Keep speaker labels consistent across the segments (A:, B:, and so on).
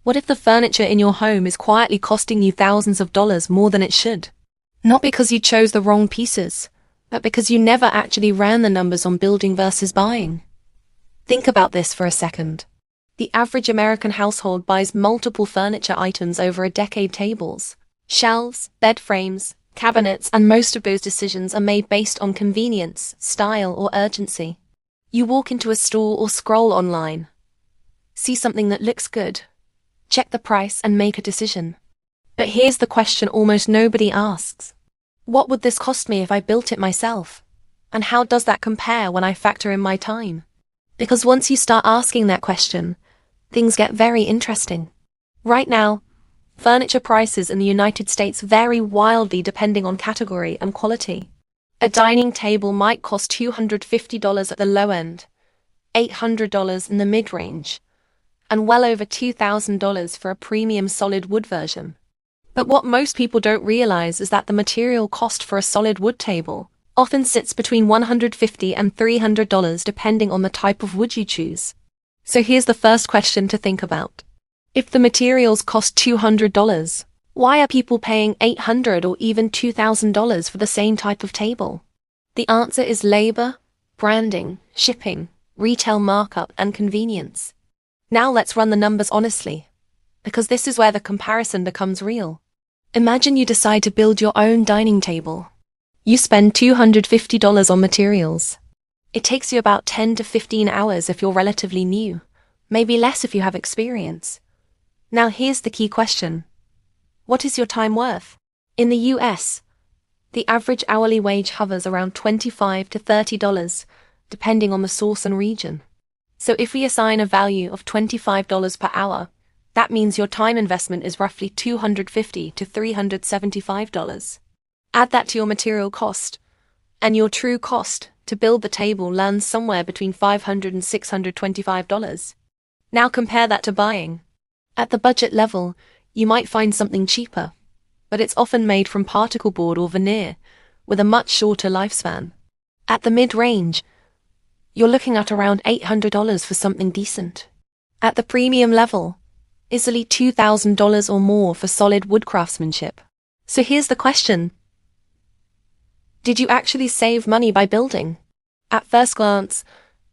A: What if the furniture in your home is quietly costing you thousands of dollars more than it should? Not because you chose the wrong pieces, but because you never actually ran the numbers on building versus buying. Think about this for a second. The average American household buys multiple furniture items over a decade: tables, shelves, bed frames, cabinets, and most of those decisions are made based on convenience, style, or urgency. You walk into a store or scroll online, see something that looks good, check the price, and make a decision. But here's the question almost nobody asks. What would this cost me if I built it myself? And how does that compare when I factor in my time? Because once you start asking that question, things get very interesting. Right now, furniture prices in the United States vary wildly depending on category and quality. A dining table might cost $250 at the low end, $800 in the mid-range, and well over $2,000 for a premium solid wood version. But what most people don't realize is that the material cost for a solid wood table often sits between $150 and $300 depending on the type of wood you choose. So here's the first question to think about. If the materials cost $200, why are people paying $800 or even $2,000 for the same type of table? The answer is labor, branding, shipping, retail markup, and convenience. Now let's run the numbers honestly, because this is where the comparison becomes real. Imagine you decide to build your own dining table. You spend $250 on materials. It takes you about 10 to 15 hours if you're relatively new, maybe less if you have experience. Now here's the key question. What is your time worth? In the US, the average hourly wage hovers around $25 to $30, depending on the source and region. So if we assign a value of $25 per hour, that means your time investment is roughly $250 to $375. Add that to your material cost, and your true cost to build the table lands somewhere between $500 and $625. Now compare that to buying. At the budget level, you might find something cheaper, but it's often made from particle board or veneer, with a much shorter lifespan. At the mid-range, you're looking at around $800 for something decent. At the premium level, easily $2,000 or more for solid wood craftsmanship. So here's the question. Did you actually save money by building? At first glance,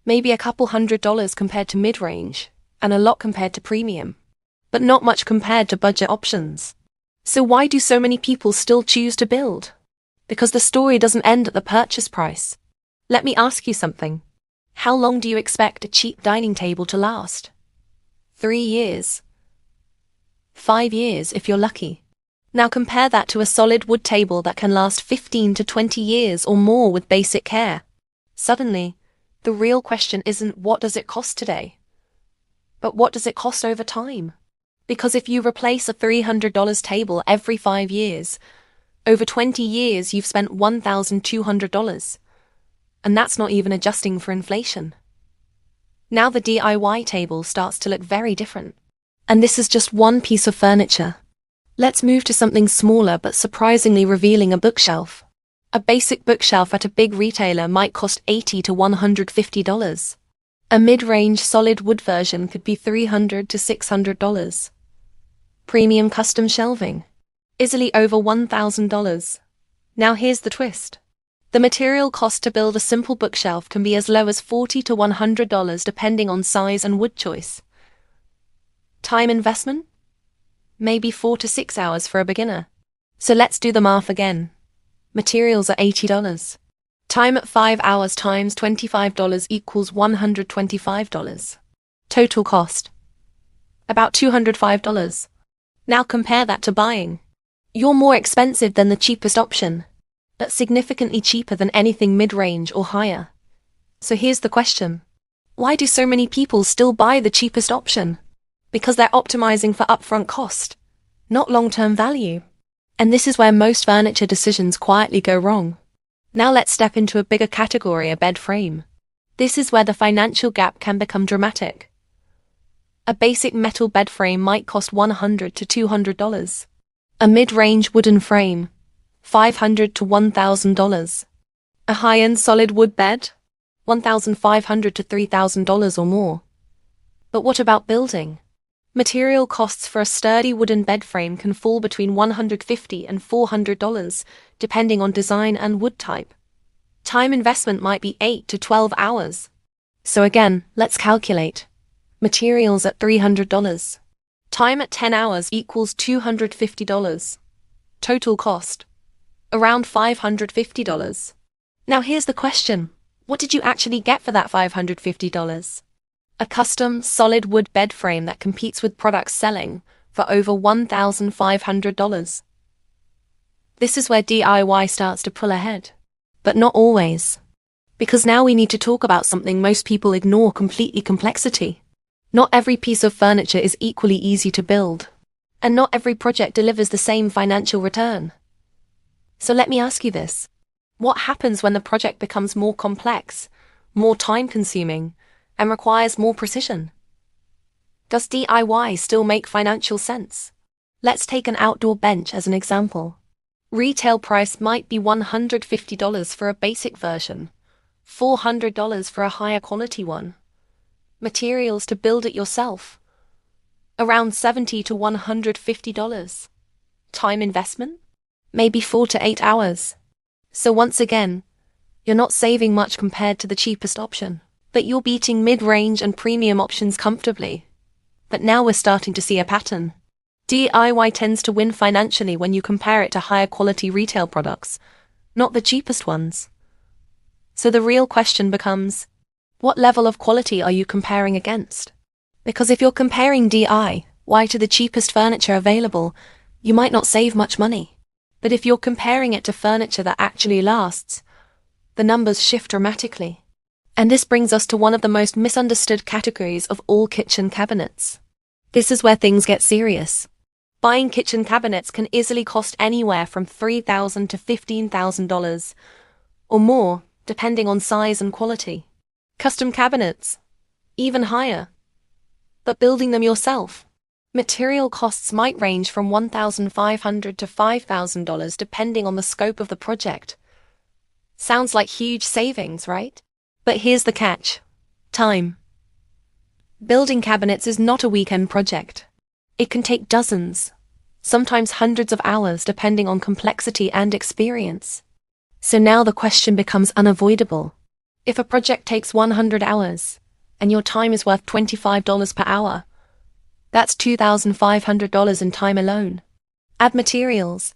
A: maybe a couple $100 compared to mid-range, and a lot compared to premium, but not much compared to budget options. So why do so many people still choose to build? Because the story doesn't end at the purchase price. Let me ask you something. How long do you expect a cheap dining table to last? 3 years? 5 years if you're lucky. Now compare that to a solid wood table that can last 15 to 20 years or more with basic care. Suddenly, the real question isn't what does it cost today, but what does it cost over time? Because if you replace a $300 table every 5 years, over 20 years you've spent $1,200. And that's not even adjusting for inflation. Now the DIY table starts to look very different. And this is just one piece of furniture. Let's move to something smaller but surprisingly revealing: a bookshelf. A basic bookshelf at a big retailer might cost $80 to $150. A mid-range solid wood version could be $300 to $600. Premium custom shelving, easily over $1,000. Now here's the twist. The material cost to build a simple bookshelf can be as low as $40 to $100 depending on size and wood choice. Time investment? Maybe 4 to 6 hours for a beginner. So let's do the math again. Materials are $80. Time at 5 hours times $25 equals $125. Total cost: about $205. Now compare that to buying. You're more expensive than the cheapest option, but significantly cheaper than anything mid-range or higher. So here's the question. Why do so many people still buy the cheapest option? Because they're optimizing for upfront cost, not long-term value. And this is where most furniture decisions quietly go wrong. Now let's step into a bigger category: a bed frame. This is where the financial gap can become dramatic. A basic metal bed frame might cost $100 to $200. A mid-range wooden frame, $500 to $1,000. A high-end solid wood bed, $1,500 to $3,000 or more. But what about building? Material costs for a sturdy wooden bed frame can fall between $150 and $400, depending on design and wood type. Time investment might be 8 to 12 hours. So again, let's calculate. Materials at $300. Time at 10 hours equals $250. Total cost, around $550. Now here's the question. What did you actually get for that $550? A custom, solid wood bed frame that competes with products selling for over $1,500. This is where DIY starts to pull ahead. But not always. Because now we need to talk about something most people ignore completely: complexity. Not every piece of furniture is equally easy to build. And not every project delivers the same financial return. So let me ask you this. What happens when the project becomes more complex, more time-consuming, and requires more precision? Does DIY still make financial sense? Let's take an outdoor bench as an example. Retail price might be $150 for a basic version, $400 for a higher quality one. Materials to build it yourself, around $70 to $150. Time investment? Maybe 4 to 8 hours. So once again, you're not saving much compared to the cheapest option, but you're beating mid-range and premium options comfortably. But now we're starting to see a pattern. DIY tends to win financially when you compare it to higher quality retail products, not the cheapest ones. So the real question becomes, what level of quality are you comparing against? Because if you're comparing DIY to the cheapest furniture available, you might not save much money. But if you're comparing it to furniture that actually lasts, the numbers shift dramatically. And this brings us to one of the most misunderstood categories of all: kitchen cabinets. This is where things get serious. Buying kitchen cabinets can easily cost anywhere from $3,000 to $15,000, or more, depending on size and quality. Custom cabinets, even higher. But building them yourself, material costs might range from $1,500 to $5,000 depending on the scope of the project. Sounds like huge savings, right? But here's the catch: time. Building cabinets is not a weekend project. It can take dozens, sometimes hundreds of hours depending on complexity and experience. So now the question becomes unavoidable. If a project takes 100 hours, and your time is worth $25 per hour, that's $2,500 in time alone. Add materials,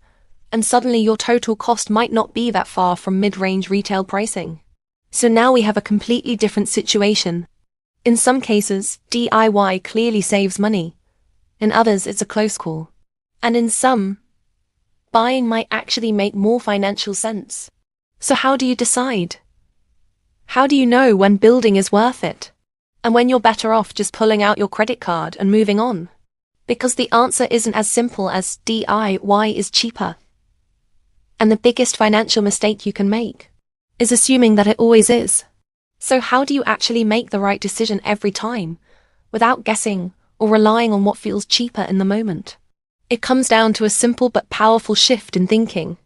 A: and suddenly your total cost might not be that far from mid-range retail pricing. So now we have a completely different situation. In some cases, DIY clearly saves money. In others, it's a close call. And in some, buying might actually make more financial sense. So how do you decide? How do you know when building is worth it, and when you're better off just pulling out your credit card and moving on? Because the answer isn't as simple as DIY is cheaper. And the biggest financial mistake you can make is assuming that it always is. So how do you actually make the right decision every time, without guessing or relying on what feels cheaper in the moment? It comes down to a simple but powerful shift in thinking.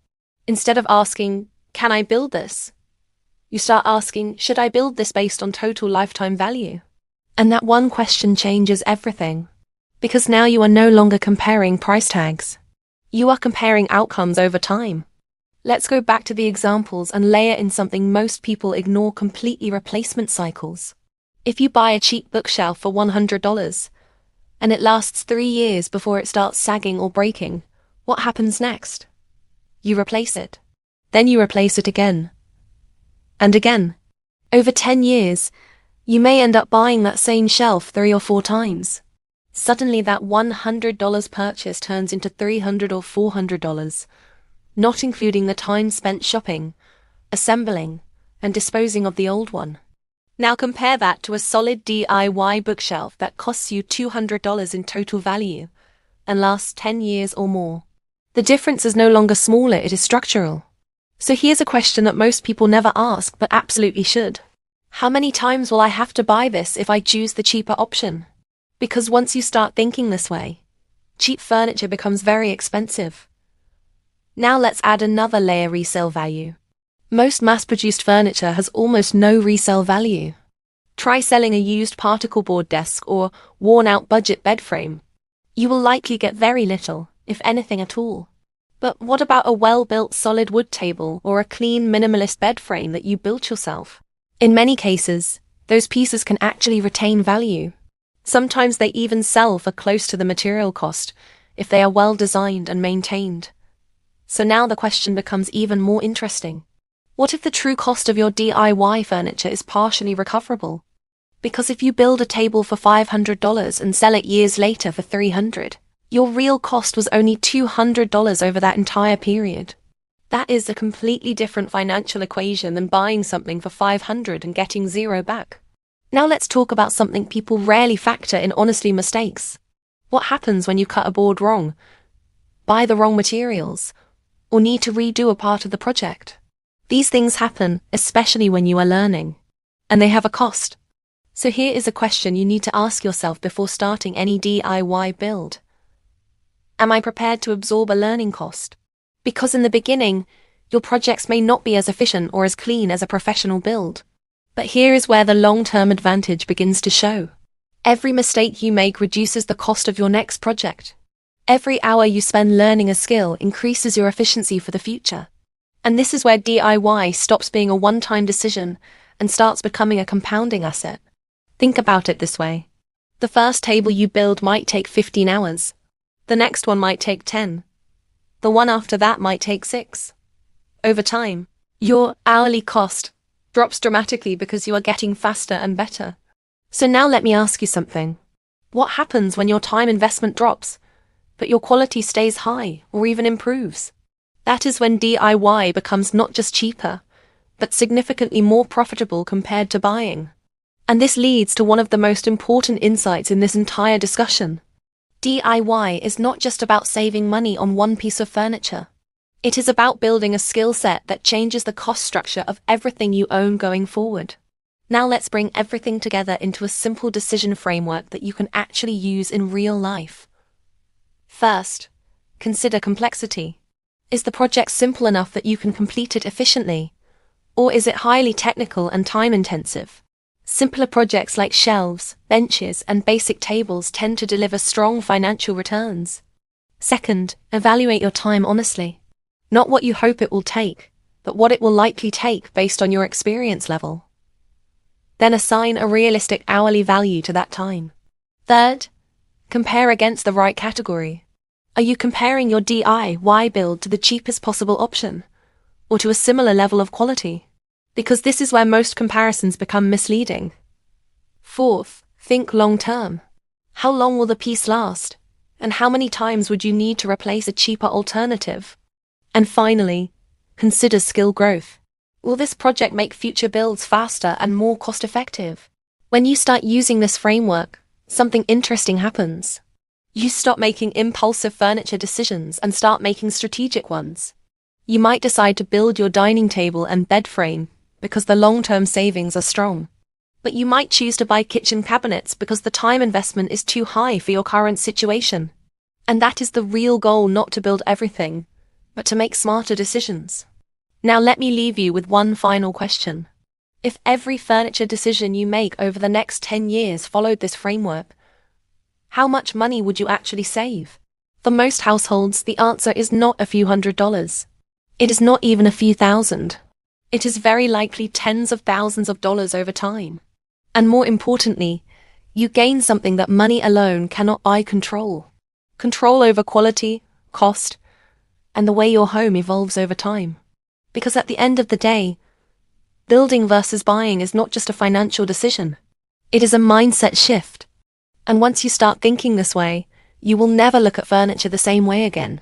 A: Instead of asking, "Can I build this?" you start asking, "Should I build this based on total lifetime value?" And that one question changes everything. Because now you are no longer comparing price tags. You are comparing outcomes over time. Let's go back to the examples and layer in something most people ignore completely: replacement cycles. If you buy a cheap bookshelf for $100, and it lasts 3 years before it starts sagging or breaking, what happens next? You replace it. Then you replace it again. And again. Over 10 years, you may end up buying that same shelf 3 or 4 times. Suddenly that $100 purchase turns into $300 or $400, not including the time spent shopping, assembling, and disposing of the old one. Now compare that to a solid DIY bookshelf that costs you $200 in total value and lasts 10 years or more. The difference is no longer smaller, it is structural. So here's a question that most people never ask but absolutely should. How many times will I have to buy this if I choose the cheaper option? Because once you start thinking this way, cheap furniture becomes very expensive. Now let's add another layer: resale value. Most mass-produced furniture has almost no resale value. Try selling a used particle board desk or worn-out budget bed frame. You will likely get very little, if anything at all. But what about a well-built solid wood table or a clean minimalist bed frame that you built yourself? In many cases, those pieces can actually retain value. Sometimes they even sell for close to the material cost if they are well designed and maintained. So now the question becomes even more interesting. What if the true cost of your DIY furniture is partially recoverable? Because if you build a table for $500 and sell it years later for $300, your real cost was only $200 over that entire period. That is a completely different financial equation than buying something for $500 and getting zero back. Now let's talk about something people rarely factor in: honestly, mistakes. What happens when you cut a board wrong, buy the wrong materials, or need to redo a part of the project? These things happen, especially when you are learning, and they have a cost. So here is a question you need to ask yourself before starting any DIY build. Am I prepared to absorb a learning cost? Because in the beginning, your projects may not be as efficient or as clean as a professional build. But here is where the long-term advantage begins to show. Every mistake you make reduces the cost of your next project. Every hour you spend learning a skill increases your efficiency for the future. And this is where DIY stops being a one-time decision and starts becoming a compounding asset. Think about it this way. The first table you build might take 15 hours. The next one might take 10. The one after that might take 6. Over time, your hourly cost drops dramatically because you are getting faster and better. So now let me ask you something. What happens when your time investment drops, but your quality stays high or even improves? That is when DIY becomes not just cheaper, but significantly more profitable compared to buying. And this leads to one of the most important insights in this entire discussion. DIY is not just about saving money on one piece of furniture. It is about building a skill set that changes the cost structure of everything you own going forward. Now let's bring everything together into a simple decision framework that you can actually use in real life. First, consider complexity. Is the project simple enough that you can complete it efficiently? Or is it highly technical and time-intensive? Simpler projects like shelves, benches, and basic tables tend to deliver strong financial returns. Second, evaluate your time honestly. Not what you hope it will take, but what it will likely take based on your experience level. Then assign a realistic hourly value to that time. Third, compare against the right category. Are you comparing your DIY build to the cheapest possible option, or to a similar level of quality? Because this is where most comparisons become misleading. Fourth, think long-term. How long will the piece last? And how many times would you need to replace a cheaper alternative? And finally, consider skill growth. Will this project make future builds faster and more cost-effective? When you start using this framework, something interesting happens. You stop making impulsive furniture decisions and start making strategic ones. You might decide to build your dining table and bed frame because the long-term savings are strong. But you might choose to buy kitchen cabinets because the time investment is too high for your current situation. And that is the real goal: not to build everything, but to make smarter decisions. Now let me leave you with one final question. If every furniture decision you make over the next 10 years followed this framework, how much money would you actually save? For most households, the answer is not a few $100s. It is not even a few thousand. It is very likely tens of thousands of dollars over time. And more importantly, you gain something that money alone cannot buy: control. Control over quality, cost, and the way your home evolves over time. Because at the end of the day, building versus buying is not just a financial decision. It is a mindset shift. And once you start thinking this way, you will never look at furniture the same way again.